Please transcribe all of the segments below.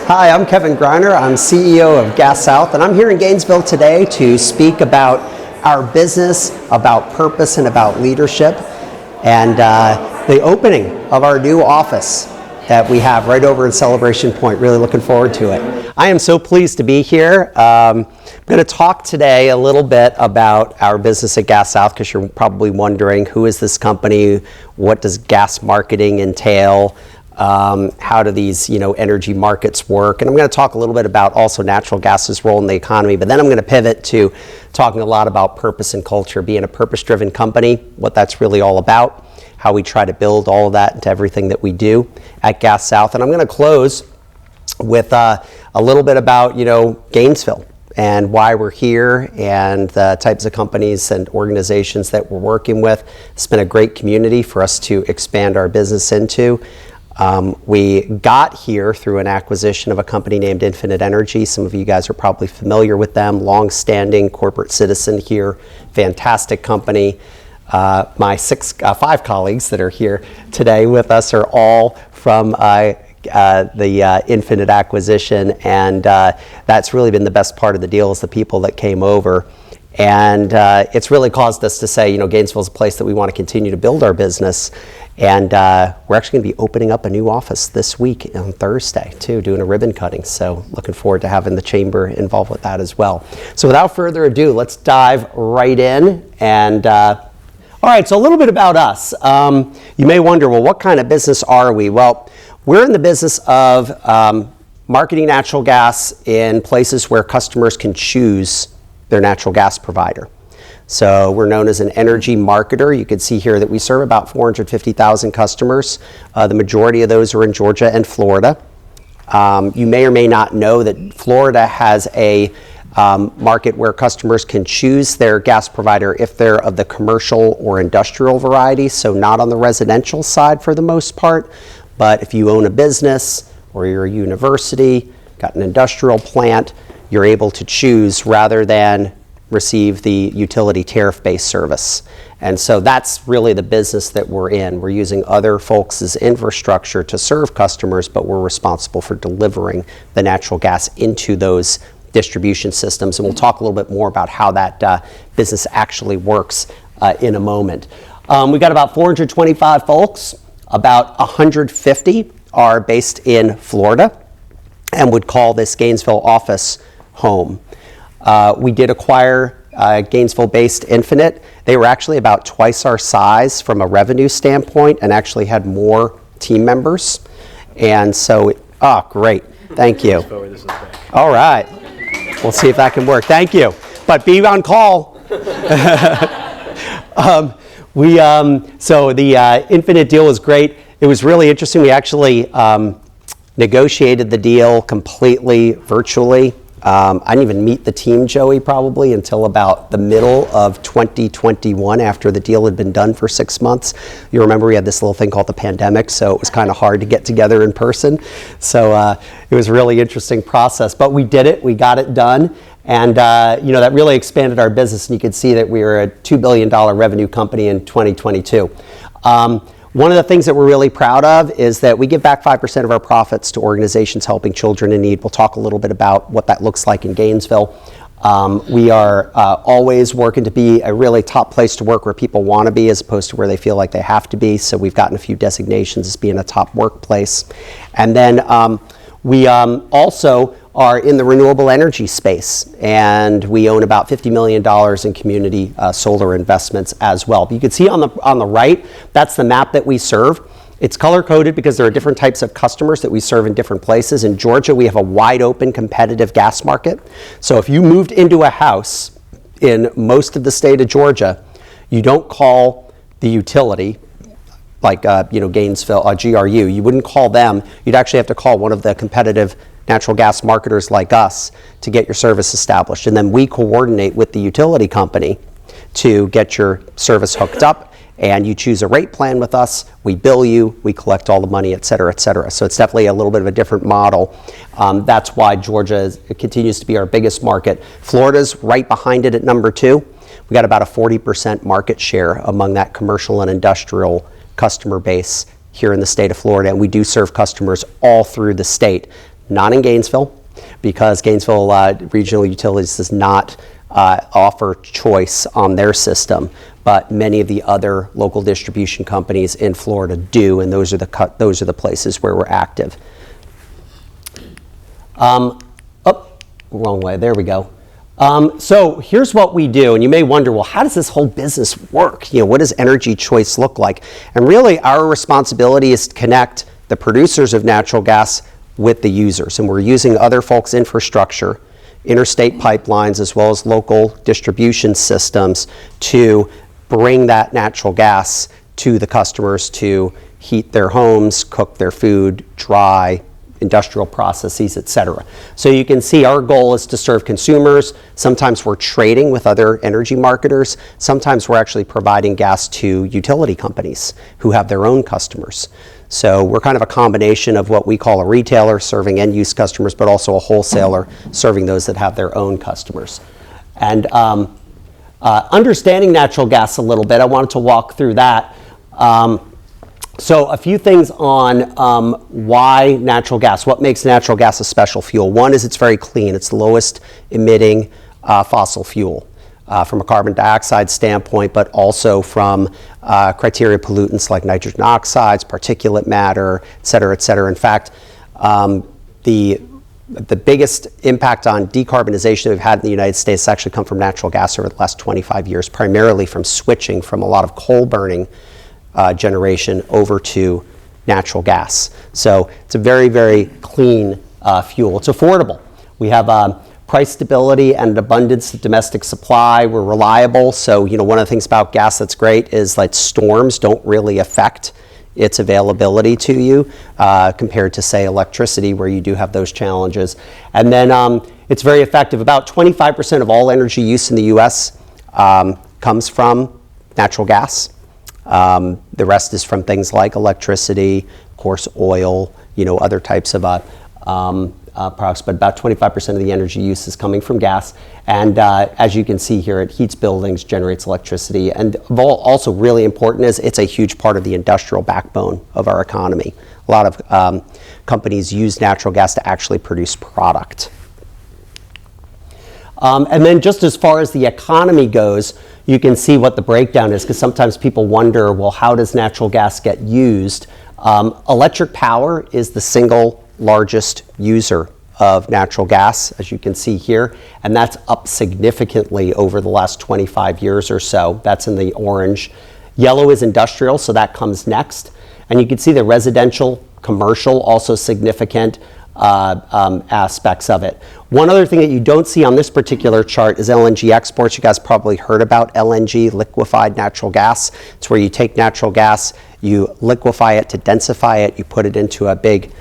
Hi, I'm Kevin Greiner. I'm CEO of Gas South, and I'm here in Gainesville today to speak about our business, about purpose, and about leadership, and the opening of our new office that we have right over in Celebration Point. Really looking forward to it. I am so pleased to be here. I'm going to talk today a little bit about our business at Gas South, because you're probably wondering, who is this company? What does gas marketing entail? How do these, energy markets work? And I'm going to talk a little bit about also natural gas's role in the economy, but then I'm going to pivot to talking a lot about purpose and culture, being a purpose-driven company, what that's really all about, how we try to build all of that into everything that we do at Gas South. And I'm going to close with a little bit about, Gainesville and why we're here and the types of companies and organizations that we're working with. It's been a great community for us to expand our business into. We got here through an acquisition of a company named Infinite Energy. Some of you guys are probably familiar with them. Long-standing corporate citizen here, fantastic company. My five colleagues that are here today with us are all from the Infinite acquisition, and that's really been the best part of the deal, is the people that came over. And it's really caused us to say, Gainesville is a place that we want to continue to build our business. And we're actually going to be opening up a new office this week on Thursday, too, doing a ribbon cutting. So looking forward to having the chamber involved with that as well. So without further ado, let's dive right in. And all right, so a little bit about us. You may wonder, well, what kind of business are we? Well, we're in the business of marketing natural gas in places where customers can choose their natural gas provider. So we're known as an energy marketer. You can see here that we serve about 450,000 customers. The majority of those are in Georgia and Florida. You may or may not know that Florida has a market where customers can choose their gas provider if they're of the commercial or industrial variety, so not on the residential side for the most part. But if you own a business or you're a university, got an industrial plant, you're able to choose rather than receive the utility tariff-based service. And so that's really the business that we're in. We're using other folks' infrastructure to serve customers, but we're responsible for delivering the natural gas into those distribution systems. And we'll talk a little bit more about how that business actually works in a moment. We've got about 425 folks. About 150 are based in Florida and would call this Gainesville office home. We did acquire Gainesville-based Infinite. They were actually about twice our size from a revenue standpoint and actually had more team members. And so, great. Thank you. All right. We'll see if that can work. Thank you. But be on call. So the Infinite deal was great. It was really interesting. We actually negotiated the deal completely virtually. I didn't even meet the team, Joey, probably until about the middle of 2021, after the deal had been done for 6 months. You remember we had this little thing called the pandemic, so it was kind of hard to get together in person. So it was a really interesting process, but we did it. We got it done. And that really expanded our business, and you can see that we were a $2 billion revenue company in 2022. One of the things that we're really proud of is that we give back 5% of our profits to organizations helping children in need. We'll talk a little bit about what that looks like in Gainesville. We are always working to be a really top place to work, where people want to be as opposed to where they feel like they have to be. So we've gotten a few designations as being a top workplace. And then we also are in the renewable energy space, and we own about $50 million in community solar investments as well. But you can see on the right, that's the map that we serve. It's color-coded because there are different types of customers that we serve in different places. In Georgia, we have a wide open competitive gas market. So if you moved into a house in most of the state of Georgia, you don't call the utility, like Gainesville, GRU. You wouldn't call them. You'd actually have to call one of the competitive natural gas marketers like us to get your service established. And then we coordinate with the utility company to get your service hooked up, and you choose a rate plan with us. We bill you, we collect all the money, et cetera, et cetera. So it's definitely a little bit of a different model. That's why Georgia continues to be our biggest market. Florida's right behind it at number 2. We got about a 40% market share among that commercial and industrial customer base here in the state of Florida, and we do serve customers all through the state. not in Gainesville, because Gainesville Regional Utilities does not offer choice on their system, but many of the other local distribution companies in Florida do, and those are the places where we're active. Wrong way, there we go. So here's what we do, and you may wonder, well, how does this whole business work? You know, what does energy choice look like? And really, our responsibility is to connect the producers of natural gas with the users, and we're using other folks' infrastructure, interstate pipelines, as well as local distribution systems to bring that natural gas to the customers to heat their homes, cook their food, dry, industrial processes, etc. So you can see our goal is to serve consumers. Sometimes we're trading with other energy marketers. Sometimes we're actually providing gas to utility companies who have their own customers. So we're kind of a combination of what we call a retailer serving end-use customers, but also a wholesaler serving those that have their own customers. And understanding natural gas a little bit, I wanted to walk through that. So a few things on why natural gas, what makes natural gas a special fuel. One is it's very clean. It's the lowest emitting fossil fuel from a carbon dioxide standpoint, but also from criteria pollutants like nitrogen oxides, particulate matter, et cetera, et cetera. In fact, the biggest impact on decarbonization that we've had in the United States has actually come from natural gas over the last 25 years, primarily from switching from a lot of coal burning generation over to natural gas. So it's a very, very clean fuel. It's affordable. We have price stability and an abundance of domestic supply. We're reliable. So, you know, one of the things about gas that's great is like storms don't really affect its availability to you compared to, say, electricity, where you do have those challenges. And then it's very effective. About 25% of all energy use in the U.S. Comes from natural gas. The rest is from things like electricity, of course, oil, you know, other types of products, but about 25% of the energy use is coming from gas. And as you can see here, it heats buildings, generates electricity, and also really important is it's a huge part of the industrial backbone of our economy. A lot of companies use natural gas to actually produce product. And then just as far as the economy goes, you can see what the breakdown is, because sometimes people wonder, well, how does natural gas get used? Electric power is the single largest user of natural gas, as you can see here, and that's up significantly over the last 25 years or so. That's in the orange. Yellow is industrial, so that comes next. And you can see the residential, commercial, also significant aspects of it. One other thing that you don't see on this particular chart is LNG exports. You guys probably heard about LNG, liquefied natural gas. It's where you take natural gas, you liquefy it to densify it, you put it into a big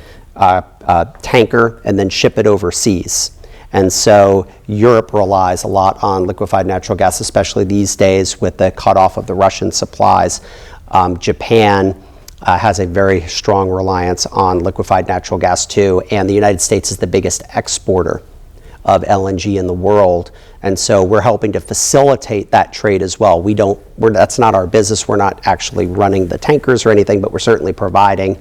tanker, and then ship it overseas. And so Europe relies a lot on liquefied natural gas, especially these days with the cutoff of the Russian supplies. Japan has a very strong reliance on liquefied natural gas too, and the United States is the biggest exporter of LNG in the world, and so we're helping to facilitate that trade as well. That's not our business. We're not actually running the tankers or anything, but we're certainly providing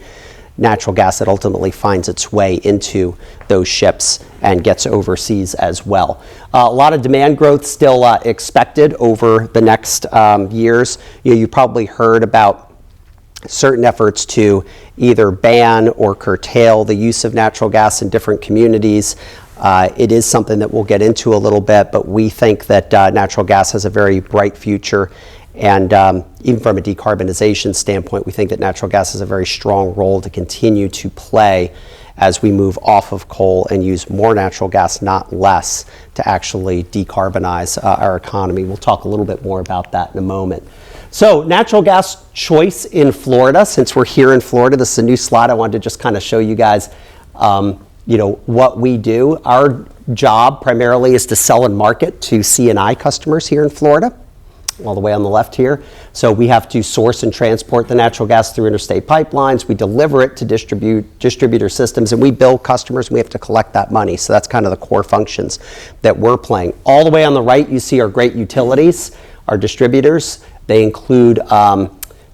natural gas that ultimately finds its way into those ships and gets overseas as well. A lot of demand growth still expected over the next years. You probably heard about certain efforts to either ban or curtail the use of natural gas in different communities. It is something that we'll get into a little bit, but we think that natural gas has a very bright future. And even from a decarbonization standpoint, we think that natural gas has a very strong role to continue to play as we move off of coal and use more natural gas, not less, to actually decarbonize our economy. We'll talk a little bit more about that in a moment. So natural gas choice in Florida. Since we're here in Florida, this is a new slide. I wanted to just kind of show you guys what we do. Our job primarily is to sell and market to C&I customers here in Florida, all the way on the left here. So we have to source and transport the natural gas through interstate pipelines. We deliver it to distributor systems, and we bill customers, and we have to collect that money. So that's kind of the core functions that we're playing. All the way on the right, you see our great utilities, our distributors. They include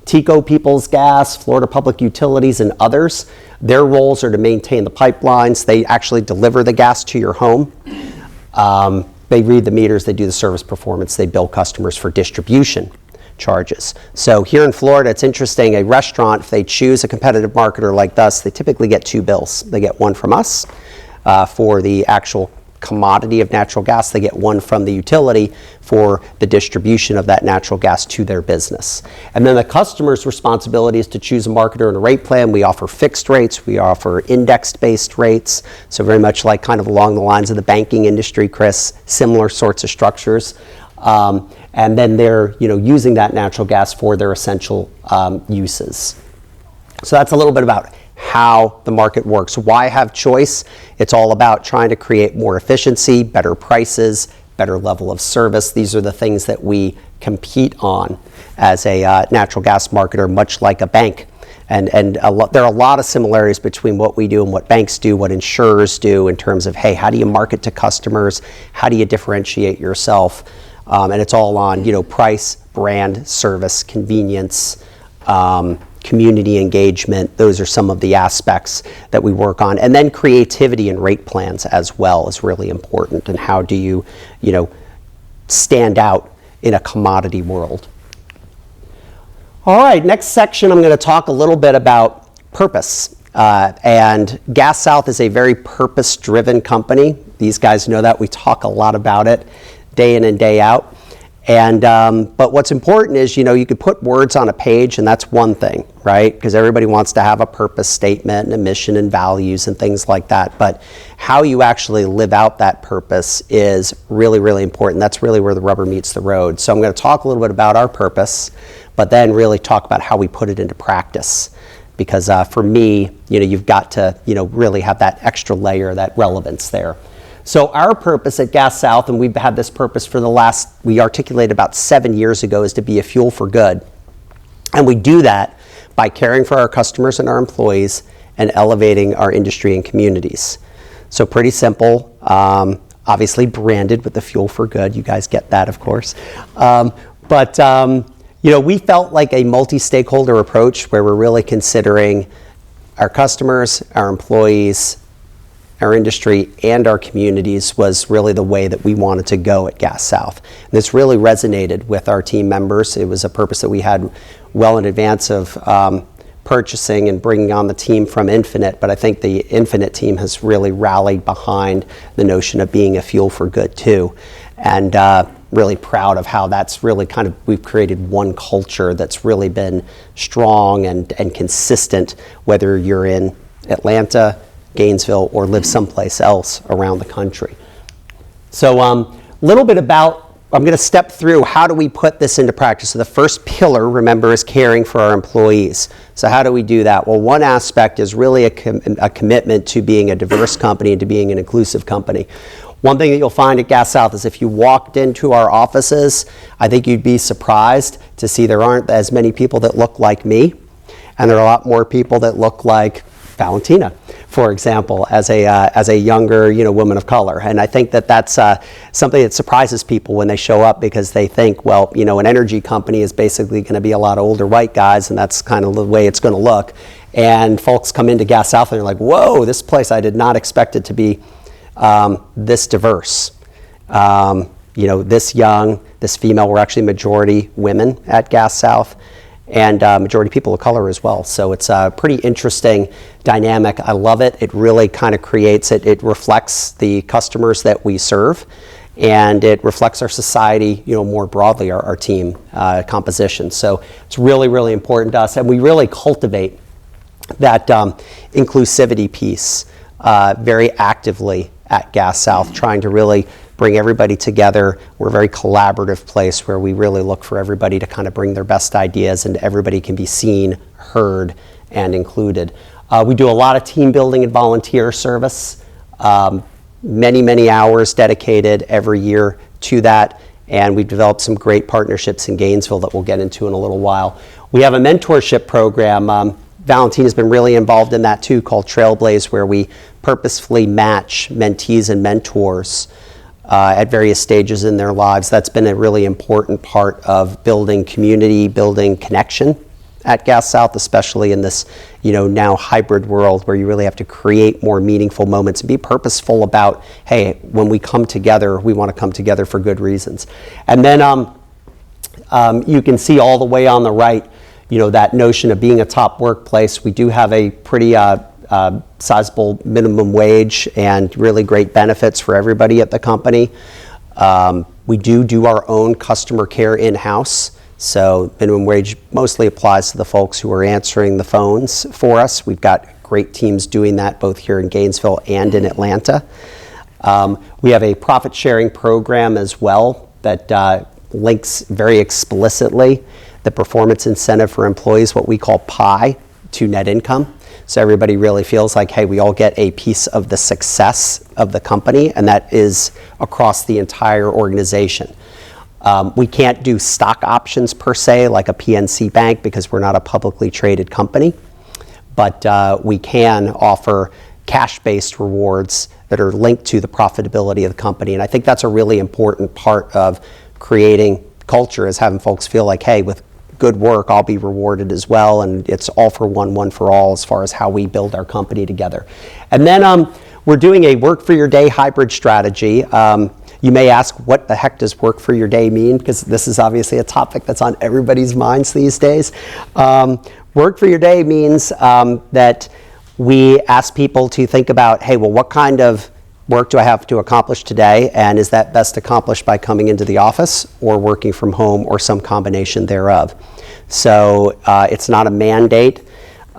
TECO Peoples Gas, Florida Public Utilities, and others. Their roles are to maintain the pipelines. They actually deliver the gas to your home. They read the meters, they do the service performance, they bill customers for distribution charges. So here in Florida, it's interesting, a restaurant, if they choose a competitive marketer like us, they typically get two bills. They get one from us for the actual commodity of natural gas. They get one from the utility for the distribution of that natural gas to their business. And then the customer's responsibility is to choose a marketer and a rate plan. We offer fixed rates, we offer index-based rates, so very much like kind of along the lines of the banking industry, Chris, similar sorts of structures. And then they're using that natural gas for their essential uses. So that's a little bit about how the market works. Why have choice? It's all about trying to create more efficiency, better prices, better level of service. These are the things that we compete on as a natural gas marketer, much like a bank. And there are a lot of similarities between what we do and what banks do, what insurers do in terms of, hey, how do you market to customers? How do you differentiate yourself? And it's all on, price, brand, service, convenience, community engagement. Those are some of the aspects that we work on. And then creativity and rate plans as well is really important. And how do you, stand out in a commodity world? All right, next section I'm going to talk a little bit about purpose. And Gas South is a very purpose-driven company. These guys know that. We talk a lot about it day in and day out. And but what's important is, you could put words on a page and that's one thing, right? Because everybody wants to have a purpose statement and a mission and values and things like that. But how you actually live out that purpose is really, really important. That's really where the rubber meets the road. So I'm going to talk a little bit about our purpose, but then really talk about how we put it into practice. Because for me, you've got to, really have that extra layer, that relevance there. So our purpose at Gas South, and we've had this purpose for we articulated about 7 years ago, is to be a fuel for good. And we do that by caring for our customers and our employees and elevating our industry and communities. So pretty simple, obviously branded with the fuel for good. You guys get that, of course. But we felt like a multi-stakeholder approach where we're really considering our customers, our employees, our industry, and our communities was really the way that we wanted to go at Gas South. And this really resonated with our team members. It was a purpose that we had well in advance of purchasing and bringing on the team from Infinite, but I think the Infinite team has really rallied behind the notion of being a fuel for good too. And really proud of how that's really we've created one culture that's really been strong and consistent, whether you're in Atlanta, Gainesville, or live someplace else around the country. So a little bit about, I'm going to step through how do we put this into practice. So the first pillar, remember, is caring for our employees. So how do we do that? Well, one aspect is really a commitment to being a diverse company and to being an inclusive company. One thing that you'll find at Gas South is if you walked into our offices, I think you'd be surprised to see there aren't as many people that look like me, and there are a lot more people that look like Valentina, for example, as a younger woman of color. And I think that that's something that surprises people when they show up, because they think, well, an energy company is basically going to be a lot of older white guys, and that's kind of the way it's going to look. And folks come into Gas South and they're like, whoa, this place, I did not expect it to be this diverse. This young, this female. We're actually majority women at Gas South, and majority people of color as well. So it's a pretty interesting dynamic. I love it. It really kind of creates it reflects the customers that we serve, and it reflects our society, more broadly, our team composition. So it's really, really important to us, and we really cultivate that inclusivity piece very actively at Gas South, trying to really bring everybody together. We're a very collaborative place where we really look for everybody to kind of bring their best ideas, and everybody can be seen, heard, and included. We do a lot of team building and volunteer service, many, many hours dedicated every year to that, and we've developed some great partnerships in Gainesville that we'll get into in a little while. We have a mentorship program. Valentina's been really involved in that too, called Trailblaze, where we purposefully match mentees and mentors at various stages in their lives. That's been a really important part of building community, building connection at Gas South, especially in this, now hybrid world where you really have to create more meaningful moments and be purposeful about, hey, when we come together, we want to come together for good reasons. And then you can see all the way on the right, that notion of being a top workplace. We do have a pretty sizable minimum wage and really great benefits for everybody at the company. We do our own customer care in-house. So minimum wage mostly applies to the folks who are answering the phones for us. We've got great teams doing that both here in Gainesville and in Atlanta. We have a profit sharing program as well that links very explicitly the performance incentive for employees, what we call PI, to net income. So everybody really feels like, hey, we all get a piece of the success of the company, and that is across the entire organization. We can't do stock options per se like a PNC Bank because we're not a publicly traded company, but we can offer cash-based rewards that are linked to the profitability of the company. And I think that's a really important part of creating culture, is having folks feel like, hey, with good work, I'll be rewarded as well, and it's all for one for all as far as how we build our company together. And then we're doing a work for your day hybrid strategy. You may ask, what the heck does work for your day mean? Because this is obviously a topic that's on everybody's minds these days. Work for your day means that we ask people to think about, hey, well, what kind of work do I have to accomplish today, and is that best accomplished by coming into the office or working from home or some combination thereof? So it's not a mandate.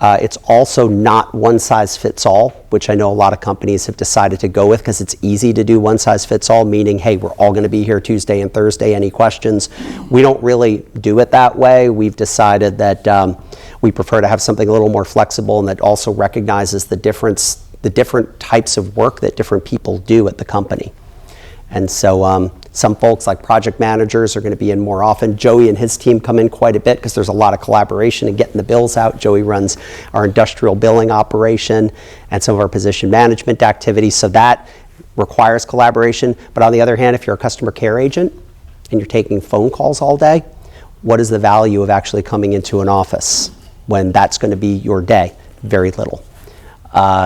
It's also not one size fits all, which I know a lot of companies have decided to go with because it's easy to do one size fits all, meaning, hey, we're all going to be here Tuesday and Thursday, any questions? We don't really do it that way. We've decided that we prefer to have something a little more flexible and that also recognizes the different types of work that different people do at the company. And so some folks like project managers are going to be in more often. Joey and his team come in quite a bit because there's a lot of collaboration in getting the bills out. Joey runs our industrial billing operation and some of our position management activities, so that requires collaboration. But on the other hand, if you're a customer care agent and you're taking phone calls all day, what is the value of actually coming into an office when that's going to be your day? Very little.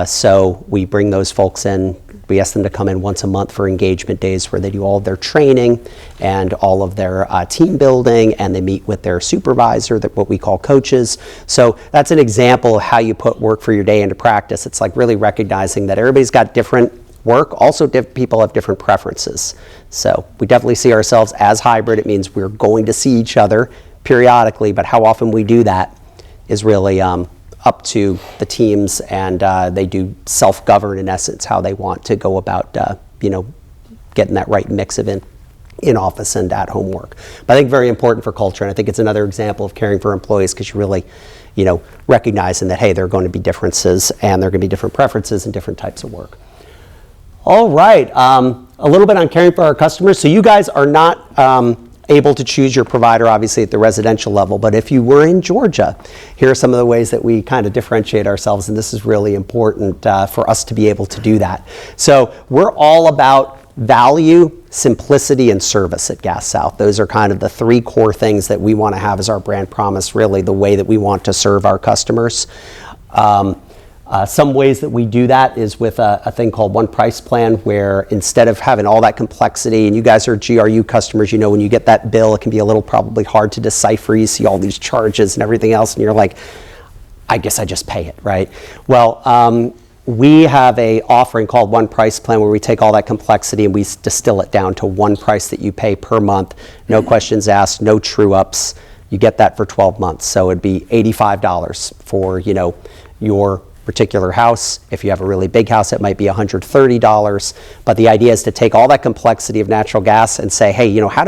So we bring those folks in. We ask them to come in once a month for engagement days where they do all of their training and all of their team building, and they meet with their supervisor, what we call coaches. So that's an example of how you put work for your day into practice. It's like really recognizing that everybody's got different work. Also, people have different preferences. So we definitely see ourselves as hybrid. It means we're going to see each other periodically, but how often we do that is really up to the teams, and they do self-govern in essence how they want to go about getting that right mix of in-office and at-home work. But I think very important for culture, and I think it's another example of caring for employees because you really recognizing that, hey, there are going to be differences and there are going to be different preferences and different types of work. All right, a little bit on caring for our customers. So you guys are not able to choose your provider, obviously, at the residential level. But if you were in Georgia, here are some of the ways that we kind of differentiate ourselves, and this is really important for us to be able to do that. So we're all about value, simplicity, and service at Gas South. Those are kind of the three core things that we want to have as our brand promise, really the way that we want to serve our customers. Some ways that we do that is with a thing called One Price Plan, where instead of having all that complexity, and you guys are GRU customers, when you get that bill, it can be a little probably hard to decipher. You see all these charges and everything else, and you're like, I guess I just pay it, right? Well, we have a offering called One Price Plan where we take all that complexity and we distill it down to one price that you pay per month, no questions asked, no true-ups. You get that for 12 months. So it'd be $85 for, your particular house. If you have a really big house, it might be $130. But the idea is to take all that complexity of natural gas and say, hey, how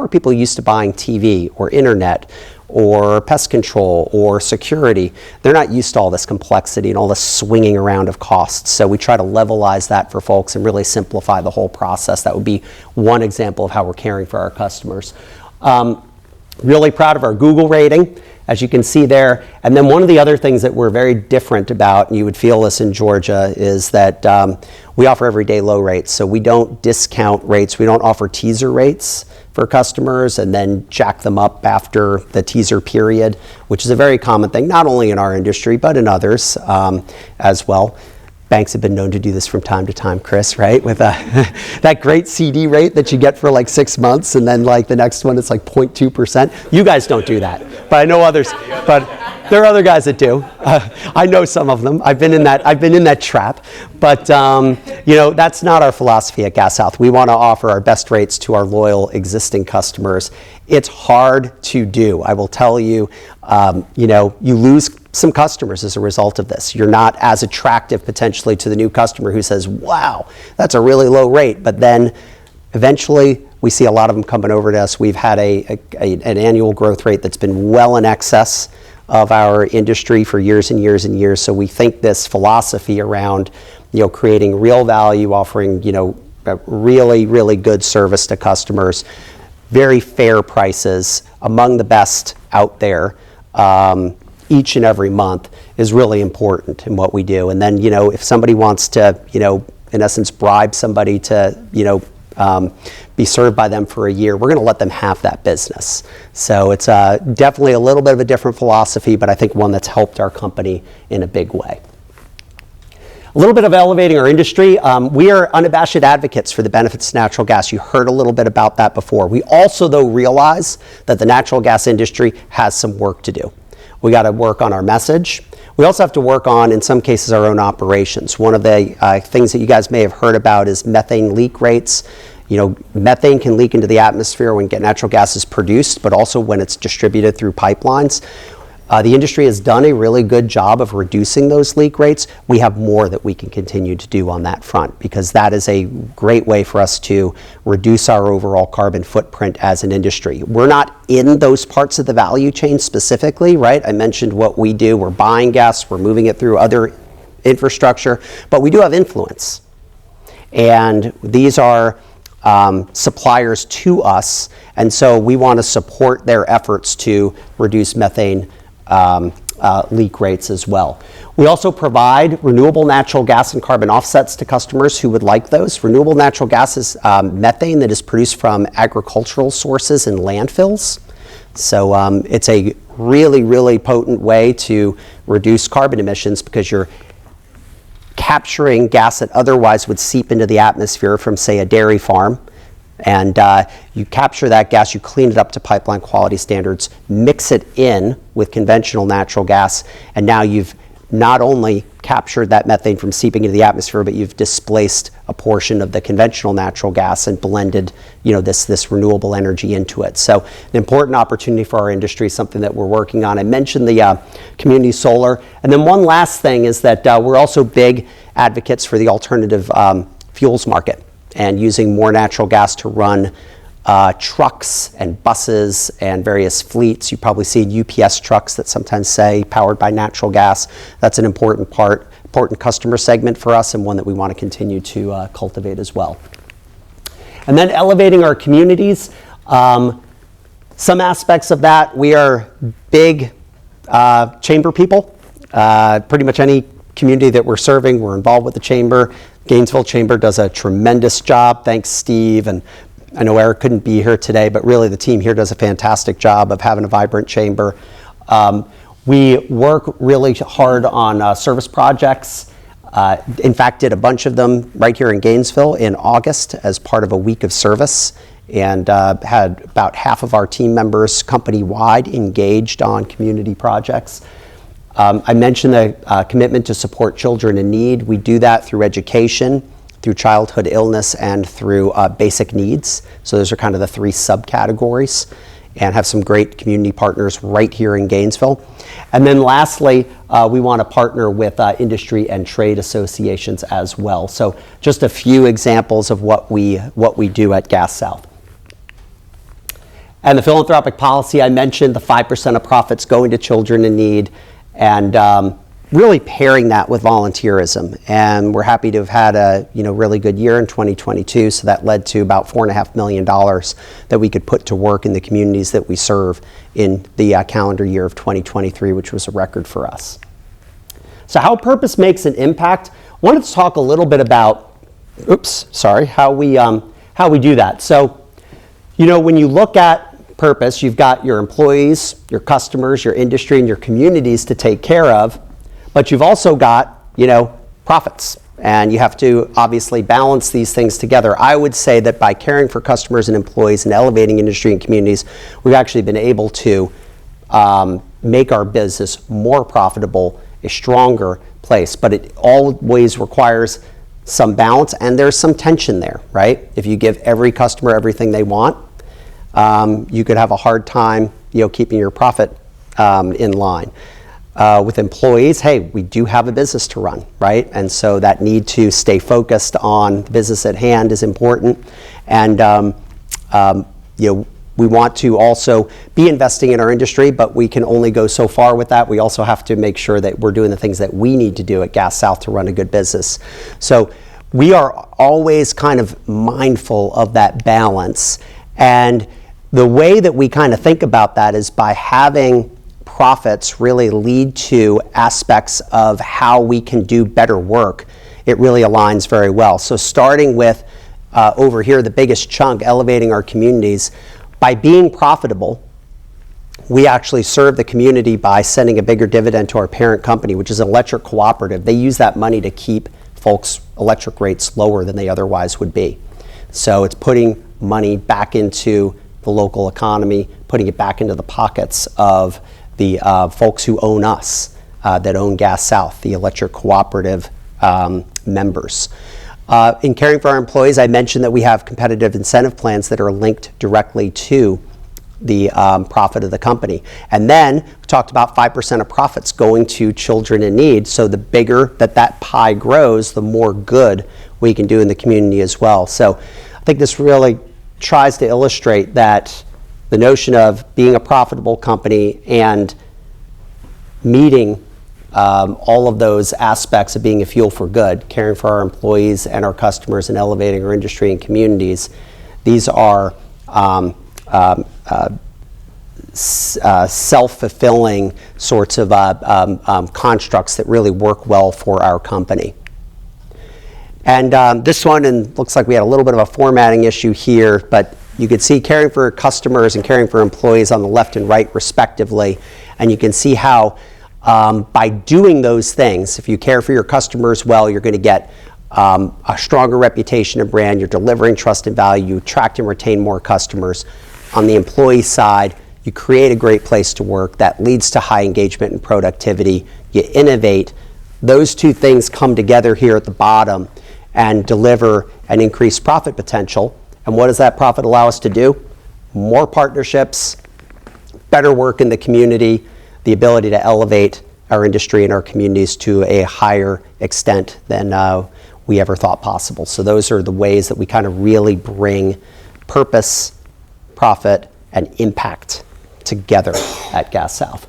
are people used to buying TV or internet or pest control or security? They're not used to all this complexity and all this swinging around of costs. So we try to levelize that for folks and really simplify the whole process. That would be one example of how we're caring for our customers. Really proud of our Google rating. as you can see there. And then one of the other things that we're very different about, and you would feel this in Georgia, is that we offer everyday low rates. So we don't discount rates. We don't offer teaser rates for customers and then jack them up after the teaser period, which is a very common thing, not only in our industry, but in others as well. Banks have been known to do this from time to time, Chris, right? With that great CD rate that you get for like 6 months, and then like the next one it's like 0.2%. You guys don't do that, but I know others. But there are other guys that do. I know some of them. I've been in that trap. But that's not our philosophy at Gas South. We want to offer our best rates to our loyal existing customers. It's hard to do. I will tell you, you lose some customers as a result of this. You're not as attractive potentially to the new customer who says, wow, that's a really low rate. But then eventually we see a lot of them coming over to us. We've had an annual growth rate that's been well in excess of our industry for years and years and years. So we think this philosophy around, creating real value, offering, a really, really good service to customers, very fair prices, among the best out there, each and every month is really important in what we do. And then, if somebody wants to, in essence, bribe somebody to, be served by them for a year, we're going to let them have that business. So it's definitely a little bit of a different philosophy, but I think one that's helped our company in a big way. A little bit of elevating our industry. We are unabashed advocates for the benefits of natural gas. You heard a little bit about that before. We also, though, realize that the natural gas industry has some work to do. We got to work on our message. We also have to work on, in some cases, our own operations. One of the things that you guys may have heard about is methane leak rates. Methane can leak into the atmosphere when natural gas is produced, but also when it's distributed through pipelines. The industry has done a really good job of reducing those leak rates. We have more that we can continue to do on that front, because that is a great way for us to reduce our overall carbon footprint as an industry. We're not in those parts of the value chain specifically, right? I mentioned what we do. We're buying gas, we're moving it through other infrastructure, but we do have influence. And these are suppliers to us, and so we want to support their efforts to reduce methane leak rates as well. We also provide renewable natural gas and carbon offsets to customers who would like those. Renewable natural gas is methane that is produced from agricultural sources and landfills. So it's a really, really potent way to reduce carbon emissions, because you're capturing gas that otherwise would seep into the atmosphere from, say, a dairy farm. And you capture that gas, you clean it up to pipeline quality standards, mix it in with conventional natural gas, and now you've not only captured that methane from seeping into the atmosphere, but you've displaced a portion of the conventional natural gas and blended, this renewable energy into it. So an important opportunity for our industry, something that we're working on. I mentioned the community solar. And then one last thing is that we're also big advocates for the alternative fuels market, and using more natural gas to run trucks and buses and various fleets. You've probably seen UPS trucks that sometimes say powered by natural gas. That's an important customer segment for us, and one that we want to continue to cultivate as well. And then elevating our communities. Some aspects of that, we are big chamber people. Pretty much any community that we're serving, we're involved with the chamber. Gainesville Chamber does a tremendous job. Thanks, Steve. And I know Eric couldn't be here today, but really the team here does a fantastic job of having a vibrant chamber. We work really hard on service projects. In fact, did a bunch of them right here in Gainesville in August as part of a week of service, and had about half of our team members company-wide engaged on community projects. I mentioned the commitment to support children in need. We do that through education, through childhood illness, and through basic needs. So those are kind of the three subcategories, and have some great community partners right here in Gainesville. And then lastly, we want to partner with industry and trade associations as well. So just a few examples of what we do at Gas South. And the philanthropic policy, I mentioned the 5% of profits going to children in need. And really pairing that with volunteerism. And we're happy to have had a really good year in 2022. So that led to about $4.5 million that we could put to work in the communities that we serve in the calendar year of 2023, which was a record for us. So how purpose makes an impact. I wanted to talk a little bit about, how we do that. So, when you look at purpose, you've got your employees, your customers, your industry, and your communities to take care of, but you've also got, profits. And you have to obviously balance these things together. I would say that by caring for customers and employees and elevating industry and communities, we've actually been able to make our business more profitable, a stronger place. But it always requires some balance, and there's some tension there, right? If you give every customer everything they want, you could have a hard time, keeping your profit in line. With employees, hey, we do have a business to run, right? And so that need to stay focused on the business at hand is important. And we want to also be investing in our industry, but we can only go so far with that. We also have to make sure that we're doing the things that we need to do at Gas South to run a good business. So we are always kind of mindful of that balance. And the way that we kind of think about that is by having profits really lead to aspects of how we can do better work. It really aligns very well. So starting with over here, the biggest chunk, elevating our communities, by being profitable, we actually serve the community by sending a bigger dividend to our parent company, which is an electric cooperative. They use that money to keep folks' electric rates lower than they otherwise would be. So it's putting money back into the local economy, putting it back into the pockets of the folks who own us, that own Gas South, the electric cooperative members. In caring for our employees, I mentioned that we have competitive incentive plans that are linked directly to the profit of the company. And then we talked about 5% of profits going to children in need. So the bigger that pie grows, the more good we can do in the community as well. So I think this really tries to illustrate that the notion of being a profitable company and meeting all of those aspects of being a fuel for good, caring for our employees and our customers and elevating our industry and communities, these are self-fulfilling sorts of constructs that really work well for our company. And this one, and looks like we had a little bit of a formatting issue here, but you can see caring for customers and caring for employees on the left and right respectively. And you can see how by doing those things, if you care for your customers well, you're going to get a stronger reputation and brand, you're delivering trust and value, you attract and retain more customers. On the employee side, you create a great place to work that leads to high engagement and productivity, you innovate. Those two things come together here at the bottom and deliver an increased profit potential. And what does that profit allow us to do? More partnerships, better work in the community, the ability to elevate our industry and our communities to a higher extent than we ever thought possible. So those are the ways that we kind of really bring purpose, profit, and impact together at Gas South.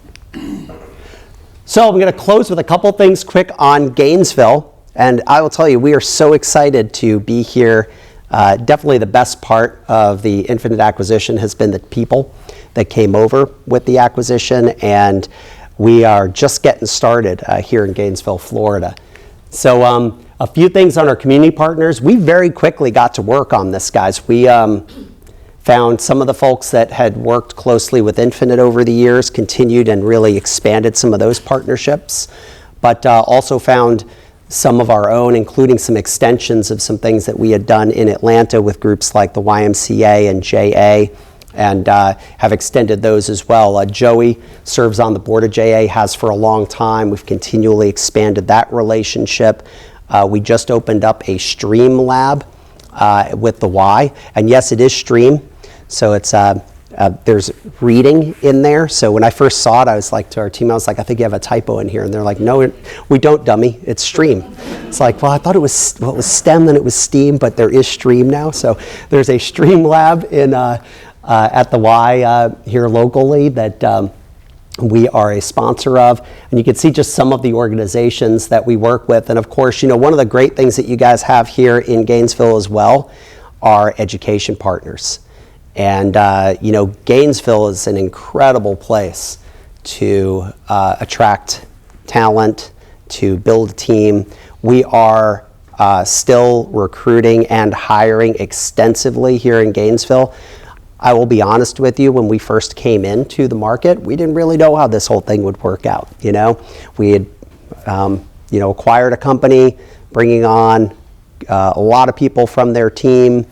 So I'm going to close with a couple things quick on Gainesville. And I will tell you, we are so excited to be here. Definitely the best part of the Infinite acquisition has been the people that came over with the acquisition, and we are just getting started here in Gainesville, Florida. So a few things on our community partners. We very quickly got to work on this, guys. We found some of the folks that had worked closely with Infinite over the years, continued and really expanded some of those partnerships, but also found some of our own, including some extensions of some things that we had done in Atlanta with groups like the YMCA and JA, and have extended those as well. Joey serves on the board of JA, has for a long time. We've continually expanded that relationship. We just opened up a STREAM lab with the Y, and yes, it is STREAM, so it's there's reading in there. So when I first saw it, I was like to our team, I was like, I think you have a typo in here. And they're like, no, we don't, dummy. It's STREAM. It's like, well, I thought it was STEM, then it was STEAM, but there is STREAM now. So there's a STREAM lab in at the Y here locally that we are a sponsor of, and you can see just some of the organizations that we work with. And of course, one of the great things that you guys have here in Gainesville as well are education partners. And Gainesville is an incredible place to attract talent, to build a team. We are still recruiting and hiring extensively here in Gainesville. I will be honest with you, when we first came into the market, we didn't really know how this whole thing would work out. We had acquired a company, bringing on a lot of people from their team.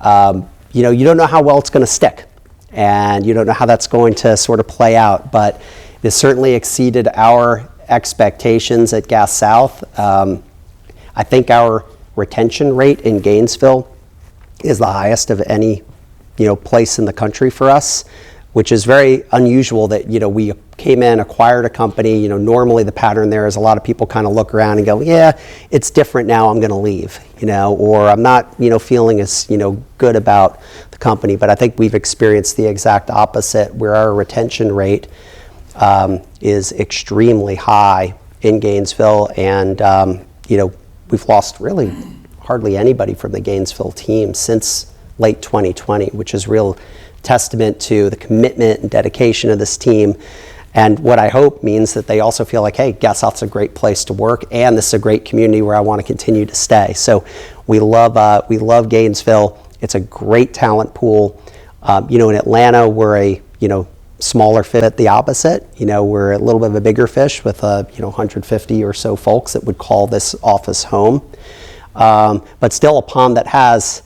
You don't know how well it's going to stick, and you don't know how that's going to sort of play out, but it certainly exceeded our expectations at Gas South. I think our retention rate in Gainesville is the highest of any place in the country for us, which is very unusual that we came in, acquired a company. Normally the pattern there is a lot of people kind of look around and go, yeah, it's different now, I'm going to leave, or I'm not feeling as good about the company. But I think we've experienced the exact opposite, where our retention rate is extremely high in Gainesville, and we've lost really hardly anybody from the Gainesville team since late 2020, which is real testament to the commitment and dedication of this team. And what I hope means that they also feel like, hey, Gas South's a great place to work, and this is a great community where I want to continue to stay. So we love Gainesville. It's a great talent pool. In Atlanta, we're a smaller fish. At the opposite, we're a little bit of a bigger fish with 150 or so folks that would call this office home. But still a pond that has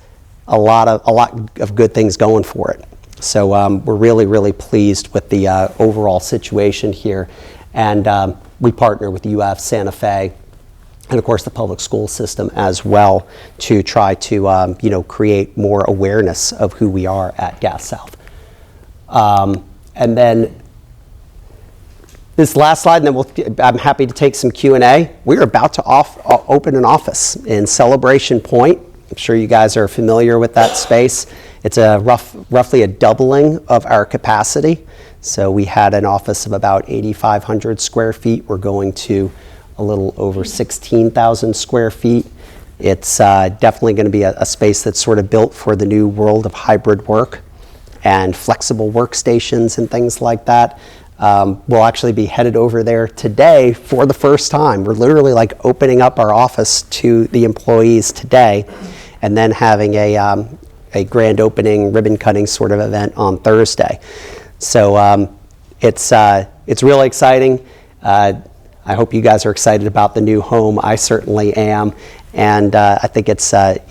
a lot of good things going for it. So we're really, really pleased with the overall situation here. And we partner with UF, Santa Fe, and of course the public school system as well, to try to create more awareness of who we are at Gas South. And then this last slide, and then I'm happy to take some Q&A. We're about to open an office in Celebration Point. I'm sure you guys are familiar with that space. It's roughly a doubling of our capacity. So we had an office of about 8,500 square feet. We're going to a little over 16,000 square feet. It's definitely going to be a space that's sort of built for the new world of hybrid work and flexible workstations and things like that. We'll actually be headed over there today for the first time. We're literally opening up our office to the employees today, and then having a grand opening, ribbon cutting sort of event on Thursday. So it's really exciting. I hope you guys are excited about the new home. I certainly am. And I think it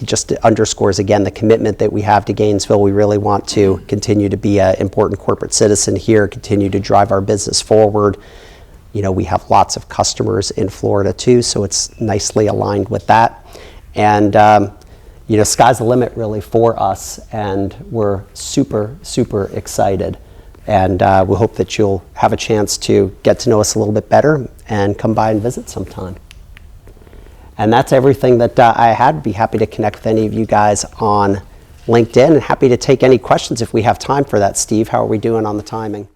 just underscores again the commitment that we have to Gainesville. We really want to continue to be an important corporate citizen here, continue to drive our business forward. We have lots of customers in Florida too, so it's nicely aligned with that. And sky's the limit really for us, and we're super, super excited. And we hope that you'll have a chance to get to know us a little bit better and come by and visit sometime. And that's everything that I had. Be happy to connect with any of you guys on LinkedIn, and happy to take any questions if we have time for that. Steve, how are we doing on the timing?